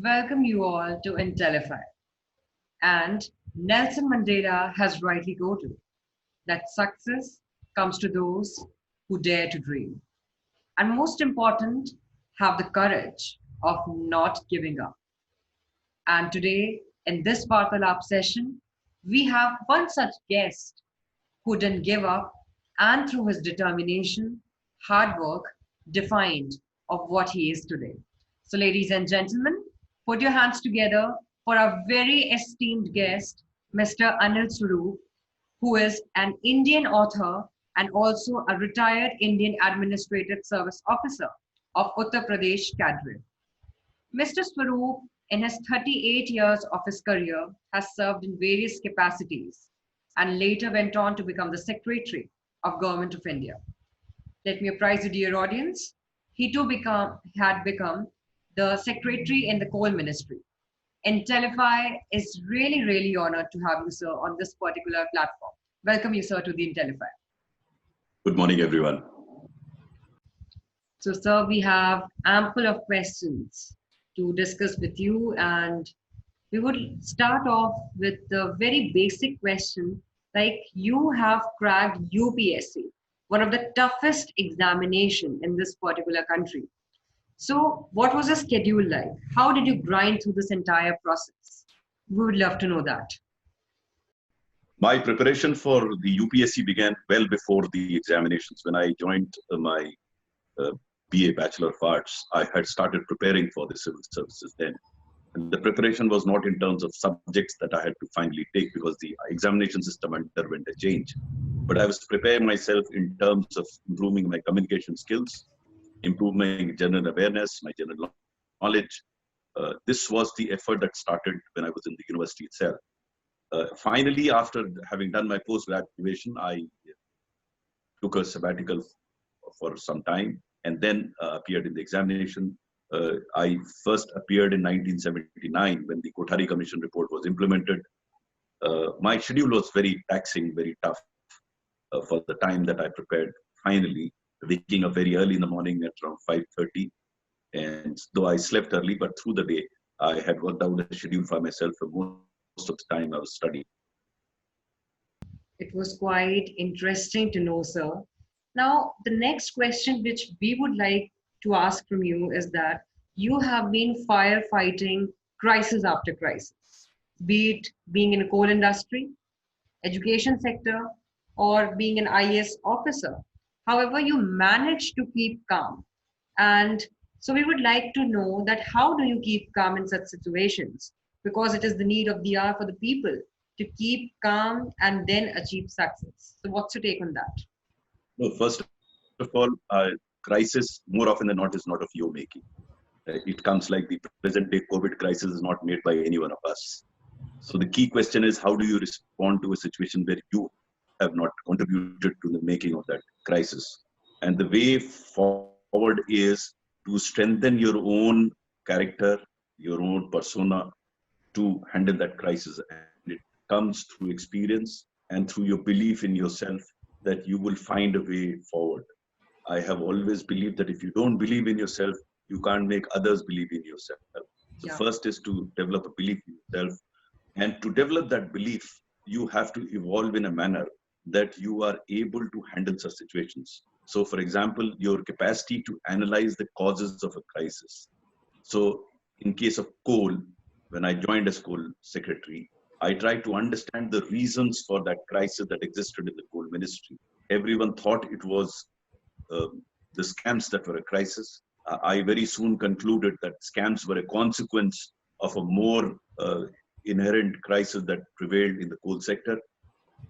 welcome you all to Intellify. And Nelson Mandela has rightly quoted that success comes to those who dare to dream. And most important, have the courage of not giving up. And today, in this Vartalaap session, we have one such guest who didn't give up and through his determination, hard work, defined of what he is today. So ladies and gentlemen, put your hands together for our very esteemed guest, Mr. Anil Swarup, who is an Indian author and also a retired Indian Administrative Service Officer of Uttar Pradesh cadre. Mr. Swarup, in his 38 years of his career, has served in various capacities and later went on to become the Secretary of Government of India. Let me apprise you, dear audience, he too had become the Secretary in the Coal Ministry. Intellify is really honored to have you, sir, on this particular platform. Welcome you, sir, to the Intellify. Good morning, everyone. So, sir, we have ample of questions to discuss with you, and we would start off with the very basic question, like you have cracked UPSC, one of the toughest examination in this particular country. So what was the schedule like? How did you grind through this entire process? We would love to know that. My preparation for the UPSC began well before the examinations. When I joined my BA, Bachelor of Arts, I had started preparing for the civil services then. And the preparation was not in terms of subjects that I had to finally take because the examination system underwent a change. But I was preparing myself in terms of improving my communication skills, improving general awareness, my general knowledge. This was the effort that started when I was in the university itself. Finally, after having done my post-graduation, I took a sabbatical for some time and then appeared in the examination. I first appeared in 1979 when the Kothari Commission report was implemented. My schedule was very taxing, very tough for the time that I prepared. Finally, waking up very early in the morning at around 5:30. And though I slept early, but through the day, I had worked out a schedule for myself for most of the time I was studying. It was quite interesting to know, sir. Now, the next question which we would like to ask from you is that you have been firefighting crisis after crisis, be it being in a coal industry, education sector, or being an IAS officer. However, you managed to keep calm. And so we would like to know that how do you keep calm in such situations? Because it is the need of the hour for the people to keep calm and then achieve success. So what's your take on that? Well, first of all, crisis more often than not is not of your making. It comes like the present day COVID crisis is not made by any one of us. So the key question is, how do you respond to a situation where you have not contributed to the making of that crisis? And the way forward is to strengthen your own character, your own persona to handle that crisis. And it comes through experience and through your belief in yourself that you will find a way forward. I have always believed that if you don't believe in yourself, you can't make others believe in yourself. So first is to develop a belief in yourself. And to develop that belief, you have to evolve in a manner that you are able to handle such situations. So for example, your capacity to analyze the causes of a crisis. So in case of coal, when I joined as coal secretary, I tried to understand the reasons for that crisis that existed in the coal ministry. Everyone thought it was the scams that were a crisis. I very soon concluded that scams were a consequence of a more inherent crisis that prevailed in the coal sector.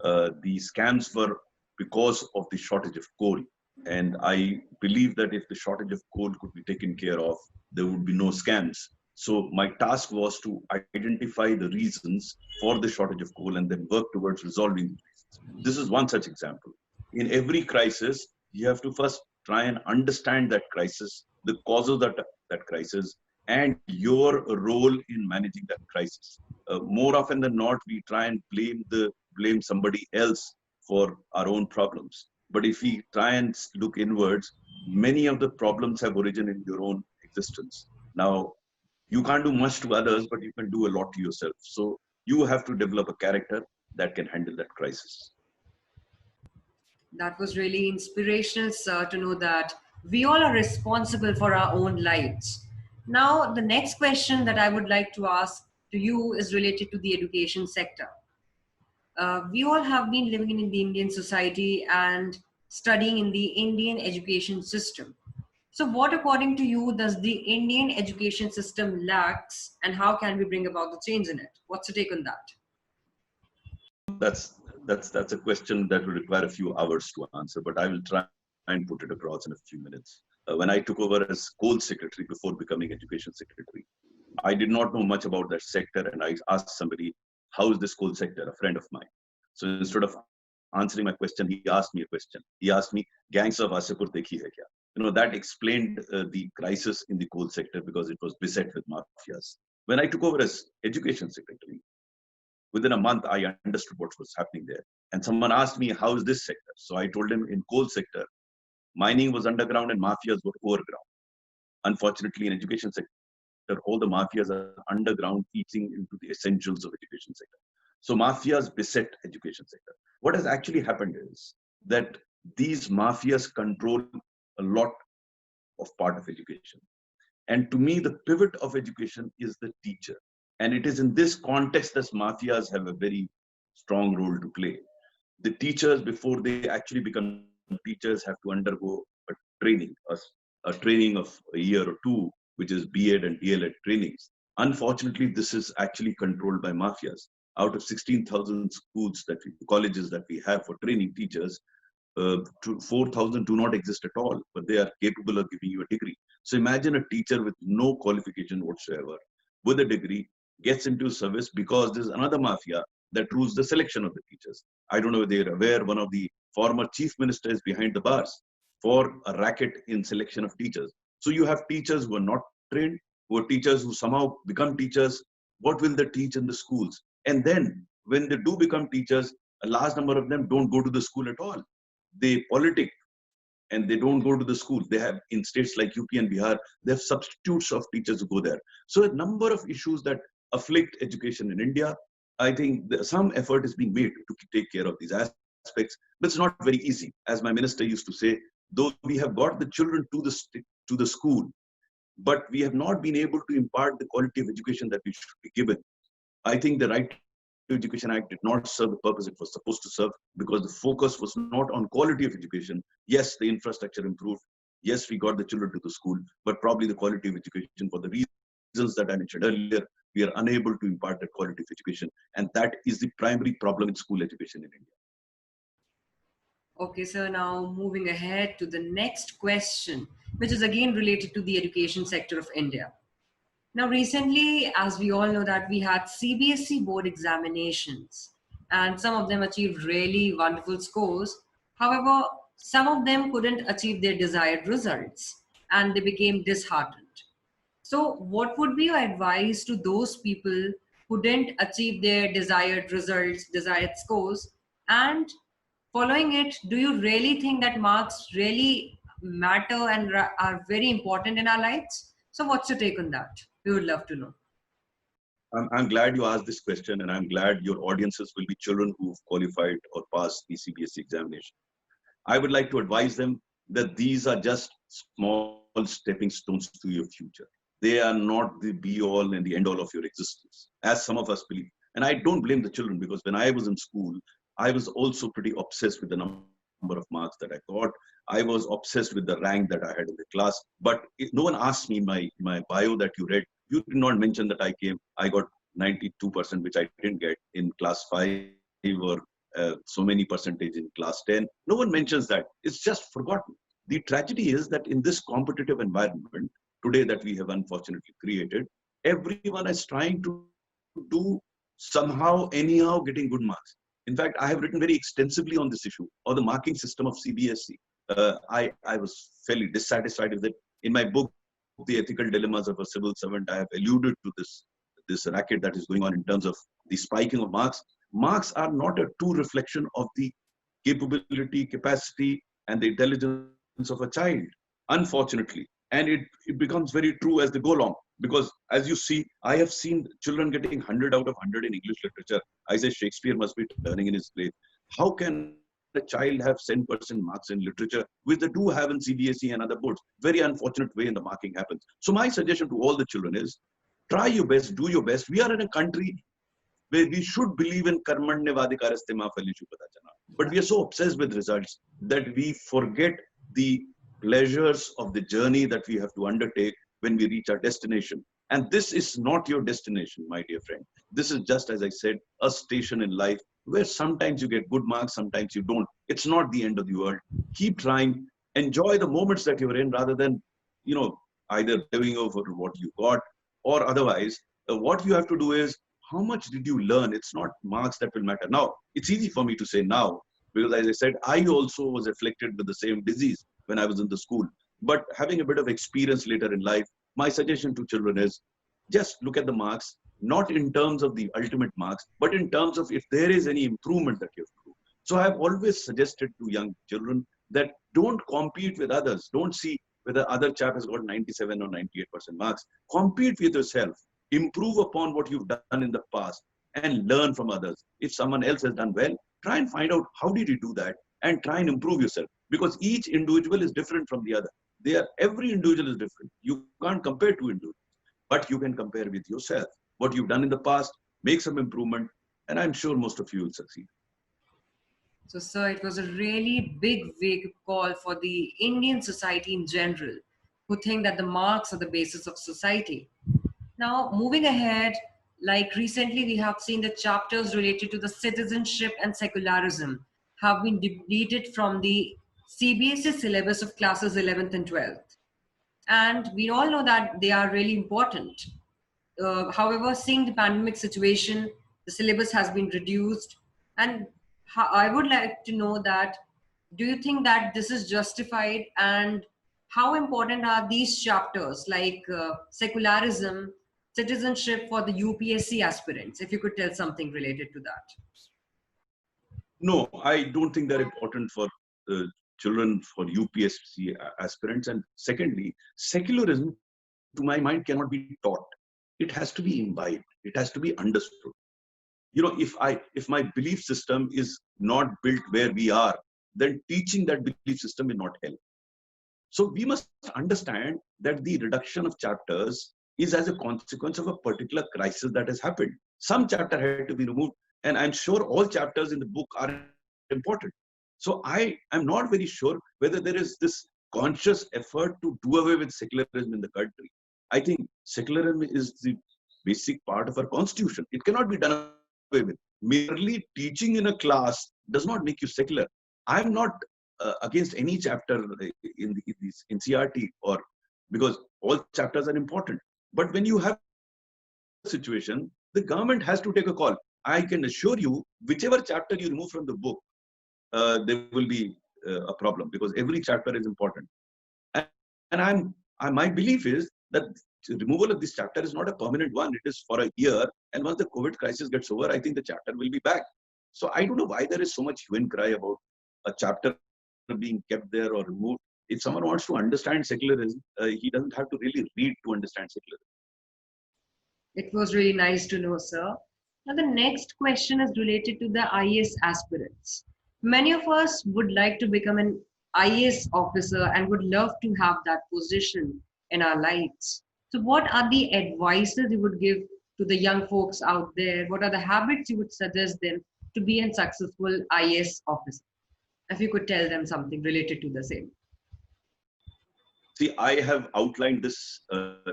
The scams were because of the shortage of coal. And I believe that if the shortage of coal could be taken care of, there would be no scams. So my task was to identify the reasons for the shortage of coal and then work towards resolving the reasons. This is one such example. In every crisis, you have to first try and understand that crisis, the causes of that crisis, and your role in managing that crisis. More often than not, we try and blame somebody else for our own problems. But if we try and look inwards, many of the problems have origin in your own existence. Now, You can't do much to others, but you can do a lot to yourself. So you have to develop a character that can handle that crisis. That was really inspirational, sir, to know that we all are responsible for our own lives. Now, the next question that I would like to ask to you is related to the education sector. We all have been living in the Indian society and studying in the Indian education system. So, what, according to you, does the Indian education system lacks, and how can we bring about the change in it? What's your take on that? That's a question that will require a few hours to answer, but I will try and put it across in a few minutes. When I took over as coal secretary before becoming education secretary, I did not know much about that sector, and I asked somebody, "How is this coal sector?" A friend of mine. So instead of answering my question, he asked me a question. He asked me, "Gangs of Asipur dekhi hai kya?" That explained the crisis in the coal sector because it was beset with mafias. When I took over as education secretary, within a month, I understood what was happening there. And someone asked me, "How is this sector?" So I told him, in coal sector, mining was underground and mafias were overground. Unfortunately, in education sector, all the mafias are underground, eating into the essentials of education sector. So mafias beset education sector. What has actually happened is that these mafias control a lot of part of education. And to me, the pivot of education is the teacher. And it is in this context that mafias have a very strong role to play. The teachers, before they actually become teachers, have to undergo a training, a training of a year or two, which is B.Ed and D.El.Ed trainings. Unfortunately, this is actually controlled by mafias. Out of 16,000 colleges that we have for training teachers, 4,000 do not exist at all, but they are capable of giving you a degree. So imagine a teacher with no qualification whatsoever, with a degree, gets into service because there's another mafia that rules the selection of the teachers. I don't know whether you're aware, one of the former chief ministers behind the bars for a racket in selection of teachers. So you have teachers who are not trained, who are teachers who somehow become teachers. What will they teach in the schools? And then when they do become teachers, a large number of them don't go to the school at all. They politic and they don't go to the school. They have, in states like UP and Bihar, they have substitutes of teachers who go there. So a number of issues that afflict education in India. I think some effort is being made to take care of these aspects, but it's not very easy. As my minister used to say, though we have got the children to the school, but we have not been able to impart the quality of education that we should be given. I think the Right to Education Act did not serve the purpose it was supposed to serve, because the focus was not on quality of education. Yes, the infrastructure improved. Yes, we got the children to the school, but probably the quality of education, for the reasons that I mentioned earlier, we are unable to impart that quality of education. And that is the primary problem in school education in India. Okay, so now moving ahead to the next question, which is again related to the education sector of India. Now, recently, as we all know, that we had CBSE board examinations, and some of them achieved really wonderful scores. However, some of them couldn't achieve their desired results, and they became disheartened. So, what would be your advice to those people who didn't achieve their desired results, desired scores? And following it, do you really think that marks really matter and are very important in our lives? So, what's your take on that? We would love to know. I'm glad you asked this question, and I'm glad your audiences will be children who've qualified or passed the CBSE examination. I would like to advise them that these are just small stepping stones to your future. They are not the be all and the end all of your existence, as some of us believe. And I don't blame the children, because when I was in school, I was also pretty obsessed with the number of marks that I got. I was obsessed with the rank that I had in the class. But no one asked me my bio that you read. You did not mention that I got 92%, which I didn't get in class 5, or so many percentage in class 10. No one mentions that. It's just forgotten. The tragedy is that in this competitive environment today that we have unfortunately created, everyone is trying to do somehow, anyhow, getting good marks. In fact, I have written very extensively on this issue, or the marking system of CBSE. I was fairly dissatisfied with it. In my book, The Ethical Dilemmas of a Civil Servant, I have alluded to this racket that is going on in terms of the spiking of marks. Marks are not a true reflection of the capability, capacity, and the intelligence of a child, unfortunately. And it becomes very true as they go along. Because as you see, I have seen children getting 100 out of 100 in English literature. I say Shakespeare must be turning in his grave. How can a child have 10% marks in literature, which they do have in CBSE and other boards? Very unfortunate way in the marking happens. So my suggestion to all the children is, try your best, do your best. We are in a country where we should believe in karmanyavadikaraste ma phaleshu kadachana. But we are so obsessed with results that we forget the pleasures of the journey that we have to undertake when we reach our destination. And this is not your destination, my dear friend. This is just, as I said, a station in life where sometimes you get good marks, sometimes you don't. It's not the end of the world. Keep trying, enjoy the moments that you're in rather than, either living over what you got or otherwise. What you have to do is, how much did you learn? It's not marks that will matter. Now, it's easy for me to say now, because as I said, I also was afflicted with the same disease when I was in the school. But having a bit of experience later in life, my suggestion to children is just look at the marks, not in terms of the ultimate marks, but in terms of if there is any improvement that you have to do. So I have always suggested to young children that don't compete with others. Don't see whether other chap has got 97 or 98% marks. Compete with yourself. Improve upon what you've done in the past and learn from others. If someone else has done well, try and find out how did you do that and try and improve yourself, because each individual is different from the other. Every individual is different. You can't compare two individuals, but you can compare with yourself. What you've done in the past, make some improvement, and I'm sure most of you will succeed. So, sir, it was a really big wake call for the Indian society in general, who think that the marks are the basis of society. Now, moving ahead, like recently we have seen the chapters related to the citizenship and secularism have been deleted from the CBSE syllabus of classes 11th and 12th. And we all know that they are really important. However, seeing the pandemic situation, the syllabus has been reduced. And I would like to know that, do you think that this is justified, and how important are these chapters like secularism, citizenship for the UPSC aspirants? If you could tell something related to that. No, I don't think they're important for children for UPSC aspirants. And secondly, secularism, to my mind, cannot be taught. It has to be imbibed. It has to be understood. If my belief system is not built where we are, then teaching that belief system will not help. So we must understand that the reduction of chapters is as a consequence of a particular crisis that has happened. Some chapter had to be removed, and I'm sure all chapters in the book are important. So I am not very sure whether there is this conscious effort to do away with secularism in the country. I think secularism is the basic part of our constitution. It cannot be done away with. Merely teaching in a class does not make you secular. I'm not against any chapter in this NCERT, or because all chapters are important. But when you have a situation, the government has to take a call. I can assure you, whichever chapter you remove from the book, there will be a problem, because every chapter is important. And my belief is that removal of this chapter is not a permanent one. It is for a year. And once the COVID crisis gets over, I think the chapter will be back. So I don't know why there is so much hue and cry about a chapter being kept there or removed. If someone wants to understand secularism, he doesn't have to really read to understand secularism. It was really nice to know, sir. Now, the next question is related to the IAS aspirants. Many of us would like to become an IAS officer and would love to have that position in our lives. So, what are the advices you would give to the young folks out there? What are the habits you would suggest them to be a successful IAS officer? If you could tell them something related to the same. See, I have outlined this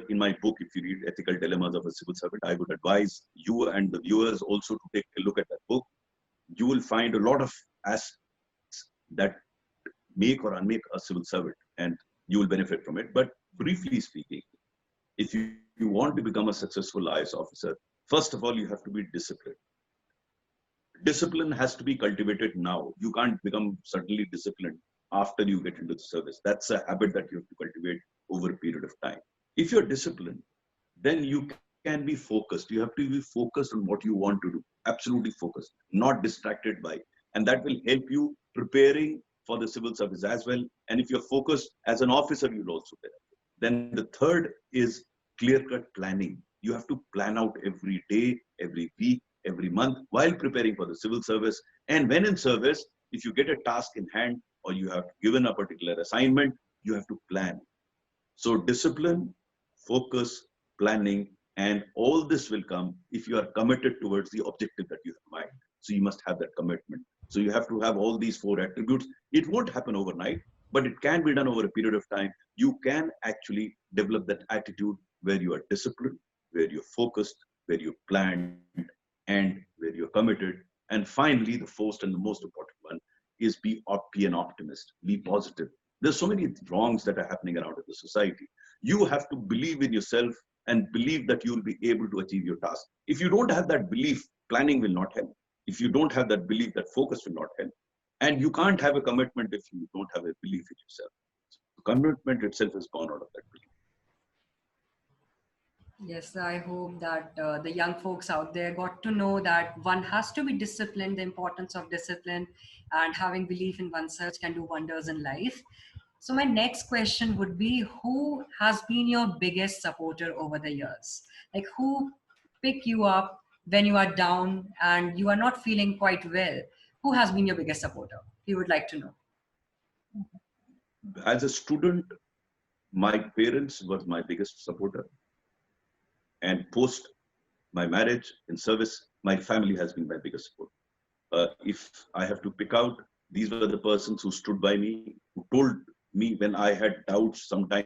in my book. If you read Ethical Dilemmas of a Civil Servant, I would advise you and the viewers also to take a look at that book. You will find a lot of aspects that make or unmake a civil servant, and you will benefit from it. But briefly speaking, if you want to become a successful IAS officer, first of all, you have to be disciplined. Discipline has to be cultivated now. You can't become suddenly disciplined after you get into the service. That's a habit that you have to cultivate over a period of time. If you're disciplined, then you can be focused. You have to be focused on what you want to do. Absolutely focused, not distracted by. And that will help you preparing for the civil service as well. And if you're focused as an officer, you'll also benefit. Then the third is clear-cut planning. You have to plan out every day, every week, every month while preparing for the civil service. And when in service, if you get a task in hand or you have given a particular assignment, you have to plan. So discipline, focus, planning, and all this will come if you are committed towards the objective that you have in mind. So you must have that commitment. So you have to have all these four attributes. It won't happen overnight, but it can be done over a period of time. You can actually develop that attitude where you are disciplined, where you're focused, where you planned, and where you're committed. And finally, the fourth and the most important one is be an optimist, be positive. There's so many wrongs that are happening around in the society. You have to believe in yourself and believe that you will be able to achieve your task. If you don't have that belief, planning will not help. If you don't have that belief, that focus will not help. And you can't have a commitment if you don't have a belief in yourself. So commitment itself has gone out of that belief. Yes, I hope that the young folks out there got to know that one has to be disciplined, the importance of discipline, and having belief in oneself can do wonders in life. So my next question would be, who has been your biggest supporter over the years? Like, who pick you up when you are down and you are not feeling quite well? Who has been your biggest supporter? We would like to know. As a student, my parents were my biggest supporter. And post my marriage in service, my family has been my biggest support. If I have to pick out, these were the persons who stood by me, who told me when I had doubts, sometimes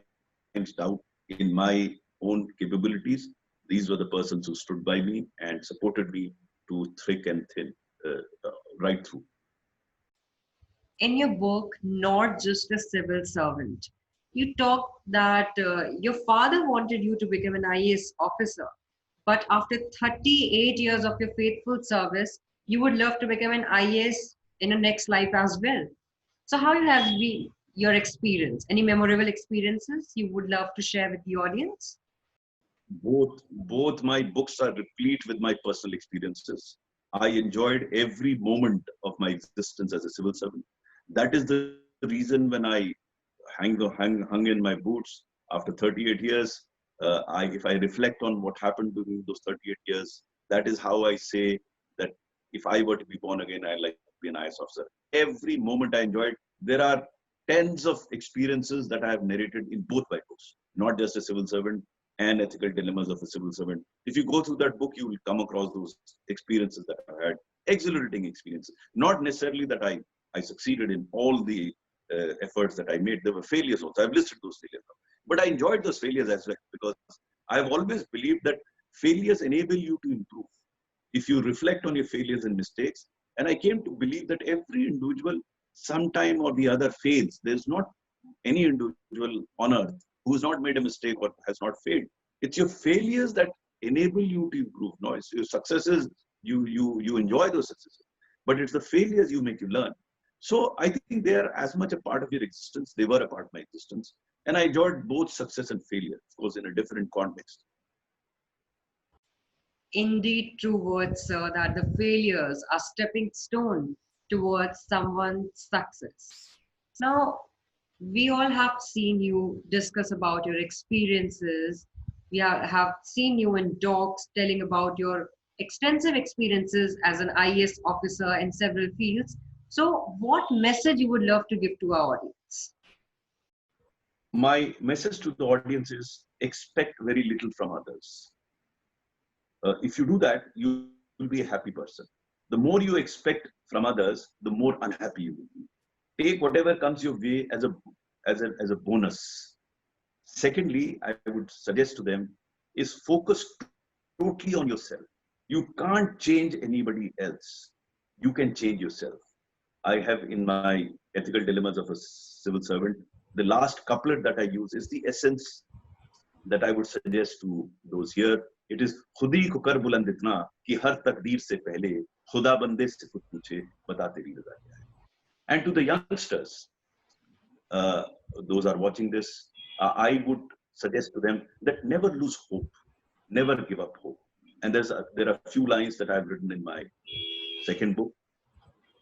doubt in my own capabilities. These were the persons who stood by me and supported me to thick and thin, right through. In your book, Not Just a Civil Servant, you talk that your father wanted you to become an IAS officer, but after 38 years of your faithful service, you would love to become an IAS in your next life as well. So how has been your experience? Any memorable experiences you would love to share with the audience? Both my books are replete with my personal experiences. I enjoyed every moment of my existence as a civil servant. That is the reason when I hung in my boots after 38 years, if I reflect on what happened during those 38 years, that is how I say that if I were to be born again, I'd like to be an IAS officer. Every moment I enjoyed. There are tens of experiences that I have narrated in both my books, not just a civil servant and ethical dilemmas of a civil servant. If you go through that book, you will come across those experiences that I had, exhilarating experiences. Not necessarily that I succeeded in all the efforts that I made. There were failures also. I've listed those failures. But I enjoyed those failures as well because I've always believed that failures enable you to improve. If you reflect on your failures and mistakes, and I came to believe that every individual sometime or the other fails. There's not any individual on earth who's not made a mistake or has not failed. It's your failures that enable you to improve. No, it's your successes, you enjoy those successes. But it's the failures you make you learn. So I think they are as much a part of your existence. They were a part of my existence. And I enjoyed both success and failure, of course, in a different context. Indeed, true words, sir, that the failures are stepping stone towards someone's success. Now, we all have seen you discuss about your experiences. We have seen you in talks telling about your extensive experiences as an IAS officer in several fields. So, what message you would love to give to our audience? My message to the audience is expect very little from others. If you do that, you will be a happy person. The more you expect from others, the more unhappy you will be. Take whatever comes your way as a bonus. Secondly, I would suggest to them is focus totally on yourself. You can't change anybody else. You can change yourself. I have in my ethical dilemmas of a civil servant, the last couplet that I use is the essence that I would suggest to those here. It is खुदी को कर बुलंद इतना कि हर तकदीर से पहले खुदा बंदे से खुद पूछे बता तेरी रज़ा क्या है. And to the youngsters, those are watching this, I would suggest to them that never lose hope, never give up hope. And there are a few lines that I've written in my second book,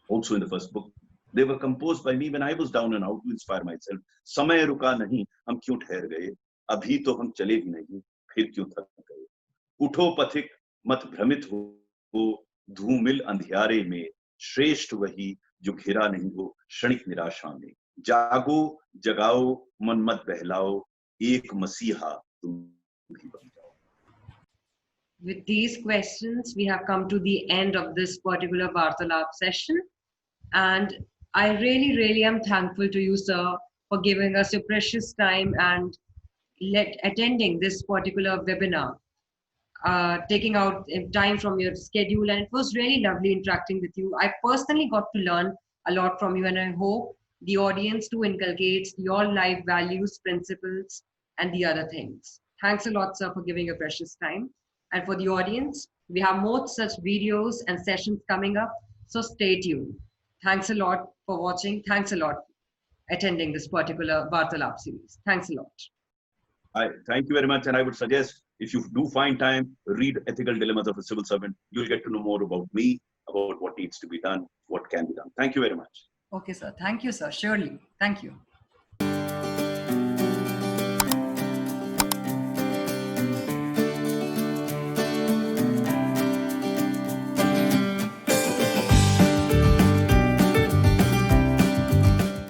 also in the first book. They were composed by me when I was down and out to inspire myself. समय रुका नहीं, हम क्यों ठहर गए? अभी तो हम चले भी नहीं, फिर क्यों थक गए। उठो पथिक, मत भ्रमित हो, धूमिल अंधियारे में, श्रेष्ठ वही जो घिरा नहीं हो क्षणिक निराशा में। जागो जगाओ मन मत बहलाओ, एक मसीहा तुम भी बन जाओ। With these questions, we have come to the end of this particular Vartalaap session. And I really, really am thankful to you, sir, for giving us your precious time and attending this particular webinar, taking out time from your schedule. And it was really lovely interacting with you. I personally got to learn a lot from you, and I hope the audience too inculcates your life values, principles, and the other things. Thanks a lot, sir, for giving your precious time. And for the audience, we have more such videos and sessions coming up, so stay tuned. Thanks a lot for watching. Thanks a lot attending this particular Vartalaap series. Thanks a lot. I thank you very much, and I would suggest if you do find time, read Ethical Dilemmas of a Civil Servant. You'll get to know more about me, about what needs to be done, what can be done. Thank you very much. Okay, sir. Thank you, sir. Surely. Thank you.